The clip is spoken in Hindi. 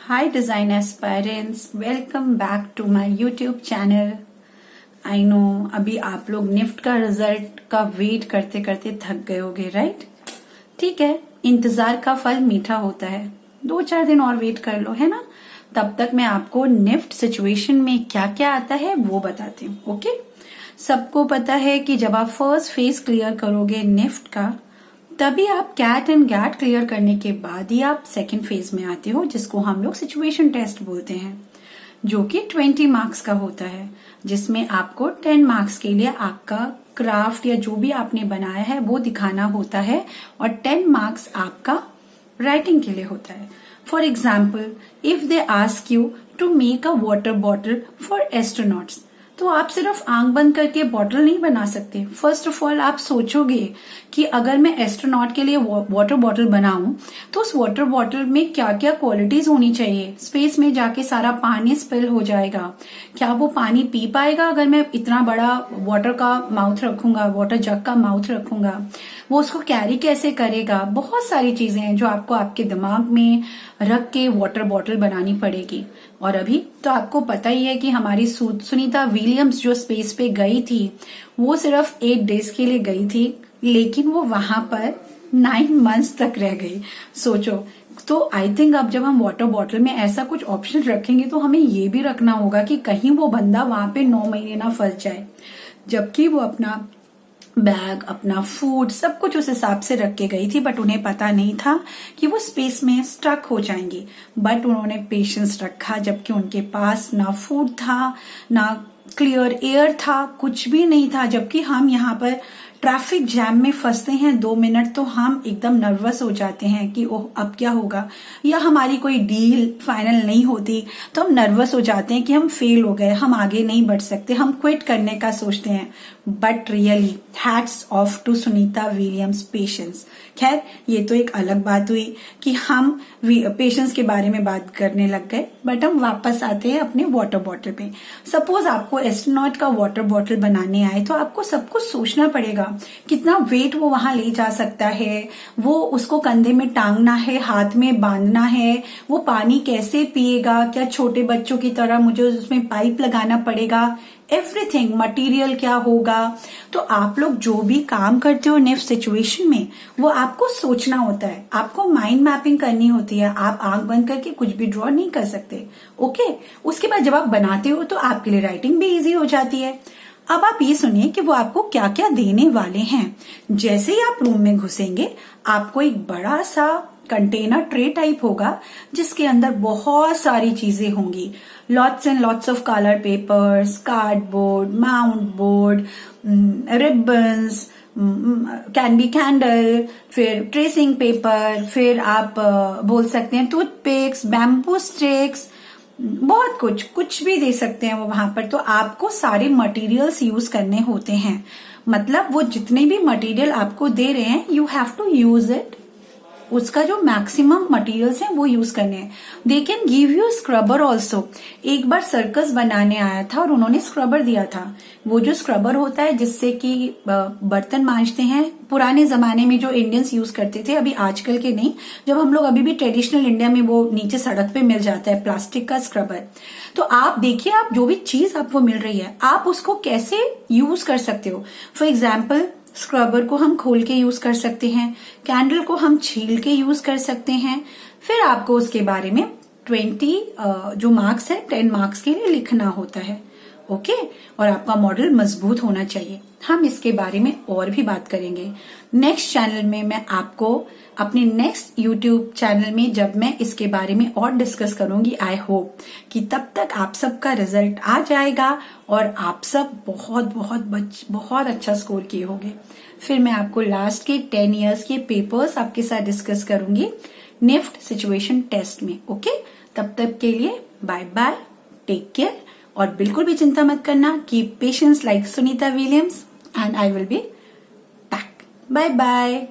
Hi design aspirants, welcome back to my YouTube channel. I know अभी आप लोग निफ्ट का रिजल्ट का वेट करते करते थक गए होगे, राइट? ठीक है, इंतजार का फल मीठा होता है। 2-4 दिन और वेट कर लो, है ना? तब तक मैं आपको निफ्ट सिचुएशन में क्या क्या आता है वो बताती हूँ, ओके? सबको पता है कि जब आप फर्स्ट फेज क्लियर करोगे निफ्ट का, तभी आप कैट एंड गैट क्लियर करने के बाद ही आप सेकेंड फेज में आते हो, जिसको हम लोग सिचुएशन टेस्ट बोलते हैं, जो कि 20 मार्क्स का होता है, जिसमें आपको 10 मार्क्स के लिए आपका क्राफ्ट या जो भी आपने बनाया है वो दिखाना होता है और 10 मार्क्स आपका राइटिंग के लिए होता है। For example, if they ask you to make a water bottle for astronauts, तो आप सिर्फ आंख बंद करके बॉटल नहीं बना सकते। फर्स्ट ऑफ ऑल आप सोचोगे कि अगर मैं एस्ट्रोनॉट के लिए वाटर बॉटल बनाऊं तो उस वाटर बॉटल में क्या क्या क्वालिटीज होनी चाहिए। स्पेस में जाके सारा पानी स्पिल हो जाएगा, क्या वो पानी पी पाएगा अगर मैं इतना बड़ा वाटर का माउथ रखूंगा, वाटर जग का माउथ रखूंगा, वो उसको कैरी कैसे करेगा। बहुत सारी चीजें हैं जो आपको आपके दिमाग में रख के वाटर बॉटल बनानी पड़ेगी। और अभी तो आपको पता ही है कि हमारी सुनीता विलियम्स जो स्पेस पे गई थी वो सिर्फ 8 डेज के लिए गई थी, लेकिन वो वहां पर 9 मंथ्स तक रह गई। सोचो। तो आई थिंक अब जब हम वाटर बॉटल में ऐसा कुछ ऑप्शन रखेंगे तो हमें ये भी रखना होगा कि कहीं वो बंदा वहां पे 9 महीने ना फंस जाए, जबकि वो अपना बैग, अपना फूड, सब कुछ उस हिसाब से रख के गई थी। बट उन्हें पता नहीं था कि वो स्पेस में स्टक हो जाएंगी। बट उन्होंने पेशेंस रखा, जबकि उनके पास ना फूड था, ना क्लियर एयर था, कुछ भी नहीं था। जबकि हम यहाँ पर ट्रैफिक जैम में फंसते हैं 2 मिनट तो हम एकदम नर्वस हो जाते हैं कि ओह अब क्या होगा, या हमारी कोई डील फाइनल नहीं होती तो हम नर्वस हो जाते हैं कि हम फेल हो गए, हम आगे नहीं बढ़ सकते, हम क्विट करने का सोचते हैं। But really hats off to Sunita Williams patience. खैर, ये तो एक अलग बात हुई कि हम पेशेंस के बारे में बात करने लग गए। बट हम वापस आते हैं अपने वाटर बॉटल पे। सपोज आपको एस्ट्रोनॉट का वाटर बॉटल बनाने आए तो आपको सब कुछ सोचना पड़ेगा, कितना वेट वो वहां ले जा सकता है, वो उसको कंधे में टांगना है, हाथ में बांधना है, वो पानी कैसे पिएगा, क्या छोटे बच्चों की तरह मुझे उसमें पाइप लगाना पड़ेगा, एवरीथिंग, मटेरियल क्या होगा। तो आप लोग जो भी काम करते हो निफ्ट सिचुएशन में, वो आपको सोचना होता है, आपको माइंड मैपिंग करनी होती है। आप आंख बंद करके कुछ भी ड्रॉ नहीं कर सकते, ओके? उसके बाद जब आप बनाते हो तो आपके लिए राइटिंग भी इजी हो जाती है। अब आप ये सुनिए कि वो आपको क्या क्या देने वाले हैं। जैसे ही आप रूम में घुसेंगे, आपको एक बड़ा सा कंटेनर ट्रे टाइप होगा जिसके अंदर बहुत सारी चीजें होंगी। Lots and lots of colour papers, cardboard, mount board, ribbons, can be candle, फिर ट्रेसिंग पेपर, फिर आप बोल सकते हैं टूथपिक्स, बैम्बू स्टिक्स, बहुत कुछ भी दे सकते हैं वो वहां पर। तो आपको सारे मटेरियल्स यूज करने होते हैं, मतलब वो जितने भी मटेरियल आपको दे रहे हैं you have to use it. उसका जो मैक्सिमम मटेरियल्स हैं वो यूज करने हैं। They can give you scrubber also. एक बार सर्कस बनाने आया था और उन्होंने स्क्रबर दिया था। वो जो स्क्रबर होता है जिससे कि बर्तन मांजते हैं, पुराने जमाने में जो इंडियंस यूज करते थे, अभी आजकल के नहीं, जब हम लोग अभी भी ट्रेडिशनल इंडिया में वो नीचे सड़क पे मिल जाता है प्लास्टिक का स्क्रबर। तो आप देखिए, आप जो भी चीज आपको मिल रही है आप उसको कैसे यूज कर सकते हो। फॉर एग्जाम्पल, स्क्रबर को हम खोल के यूज कर सकते हैं, कैंडल को हम छील के यूज कर सकते हैं। फिर आपको उसके बारे में 20 जो मार्क्स है 10 मार्क्स के लिए लिखना होता है, ओके? और आपका मॉडल मजबूत होना चाहिए। हम इसके बारे में और भी बात करेंगे नेक्स्ट चैनल में। मैं आपको अपने नेक्स्ट यूट्यूब चैनल में जब मैं इसके बारे में और डिस्कस करूंगी, आई होप कि तब तक आप सबका रिजल्ट आ जाएगा और आप सब बहुत अच्छा स्कोर किए होंगे। फिर मैं आपको लास्ट के 10 इयर्स के पेपर्स आपके साथ डिस्कस करूंगी निफ्ट सिचुएशन टेस्ट में, ओके? तब तक के लिए बाय बाय, टेक केयर, और बिल्कुल भी चिंता मत करना। Keep patience like Sunita Williams and I will be back. Bye bye.